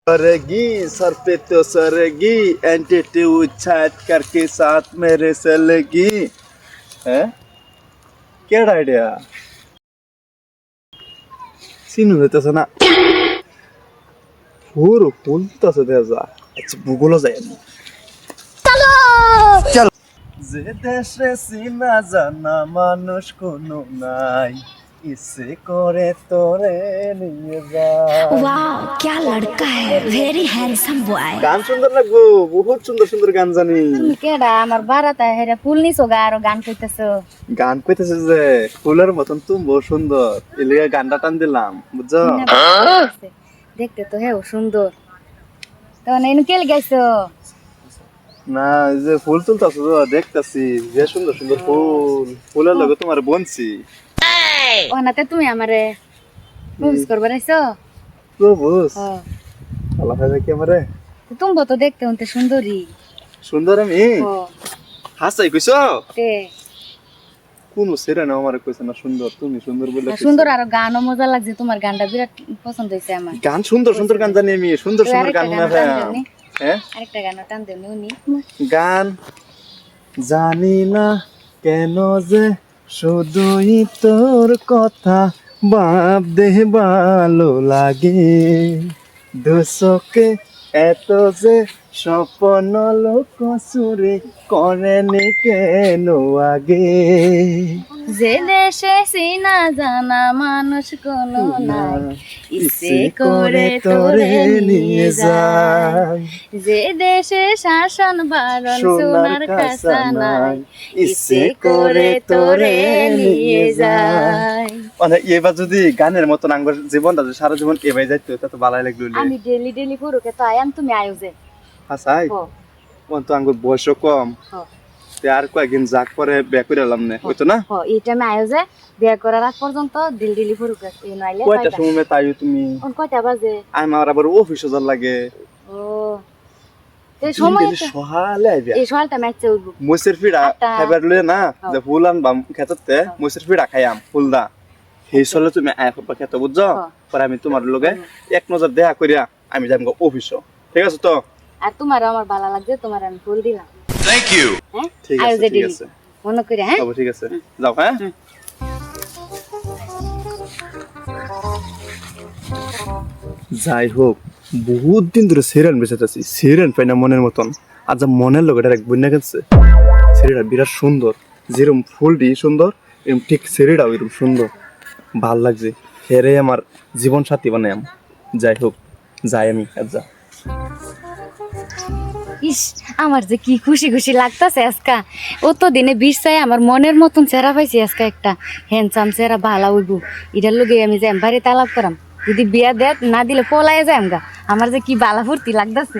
सरेगी sir पे तो सरेगी attitude छाट करके साथ मेरे चलेगी है क्या आइडिया सीन হইতেছে না পুরো ফুলতেছে দেখা আচ্ছা ভূগোল যায় চলো যে দেশে সিনা জানা মানুষ কোনো নাই ইচ্ছে করে তোরে নিয়ে যায় वाह क्या लड़का है वेरी हैंडसम बॉय গান সুন্দর লাগবো বহুত সুন্দর সুন্দর গান জানি তুমি কেডা আমার বারাতা হেরে ফুল নিছো গা আর গান কইতেছো গান কইতেছে যে ফুলের মতন তুমি বহু সুন্দর এলিগা গানটা টান দিলাম বুঝছো দেখতে তো হেও সুন্দর তো নেনু কেল গাইছো না এই যে ফুল তুলতাছো তো দেখতাছি যে সুন্দর সুন্দর ফুল ফুলের লগে তোমার বনছি ওনাতে তুমি আমারে প্রপোজ করবার আইছো প্রভুস ও আল্লাহ ভাই কি আমারে তুমি তো দেখতে অন্তে সুন্দরী সুন্দর আমি ও হাসাই কইছো তে কোন সেরা না আমারে কইছ না সুন্দর তুমি সুন্দর বলে কইছো। সুন্দর আর গানও মজা লাগছে তোমার গানটা বিরাট পছন্দ হইছে আমার গান সুন্দর সুন্দর গান জানি আমি সুন্দর সুন্দর গান না ভাই হ্যাঁ আরেকটা গান টান দেও উনি গান জানি না কেন যে শুধুই তোর কথা ভাবতে ভালো লাগে দুচকে এত যে স্বপ্ন লোক চুরি করেনি কেন আগে যে দেশে সিনা জানা মানুষ কোনো নাই ইচ্ছে করে তোরে নিয়ে যায় যে দেশে শাসন বারণ সোনার কাঁচা নাই ইচ্ছে করে তোরে নিয়ে যায় মানে এবার যদি গানের মতন আঙ্গুর জীবনটা যদি সারা জীবন এবার যাইতো তা তো ভালোই লাগলো আমি ডেলি ডেলি পুরোকে তো আয়াম তুমি আয়ো যে হাসাই ও মন তো আঙ্গুর বয়সও কম ও তে আর কয়েকদিন যাক পরে বিয়ে করে এলাম না হইতো না ও এইটা আমি আয়ো যে বিয়ে করার আগ পর্যন্ত দিল দিলি পুরোকে এই নাইলে কয়টা সময় তাইও তুমি কোন কয়টা বাজে আমার আবার অফিস যাওয়ার লাগে ও এই সময় সহালে আইবা এই সকালটা ম্যাচে উঠব মুসের ফিড়া আটটা। খাবার লয়ে না যে ফুল আনবাম খেততে মুসের ফিড়া খাইয়াম ফুলদা সেই চলে তুমি আয় করবা খেতে বুঝছো পরে আমি তোমার লগে এক নজর দেখা করিয়া আমি যাম অফিস ঠিক আছে তো আর তোমার আমার ভালো লাগছে তোমার আমি ফুল দিলাম Thank you. হ্যাঁ ঠিক আয়ো আছে যে ঠিক ডেলি আছে মনে করে হ্যাঁ তবে ঠিক আছে যাও হ্যাঁ যাই হোক বহুত দিন ধরে সিরিয়াল বেঁচেছি সিরিয়াল পাই না মনের মতন আর যা মনের লোক এটা এক বন্যা গেছে সিরিয়ালটা বিরাট সুন্দর যেরকম ফুলটি সুন্দর এরকম ঠিক সিরিয়ালটাও এরকম সুন্দর ভাল লাগছে হেরে আমার জীবন সাথী বানাই যাই হোক যাই আমি আর যা ইস আমার যে কি খুশি খুশি লাগতাছে আজকা অত দিনে বিষ চাই আমার মনের মতন চেহারা পাইছি আজকে একটা হ্যান্ডসাম চেহারা ভালো হইব এটার লগে আমি যাই বাড়িতে আলাপ করাম যদি বিয়া দেয় না দিলে পলায় যাই আমগা আমার যে কি বালা ফুর্তি লাগতাছে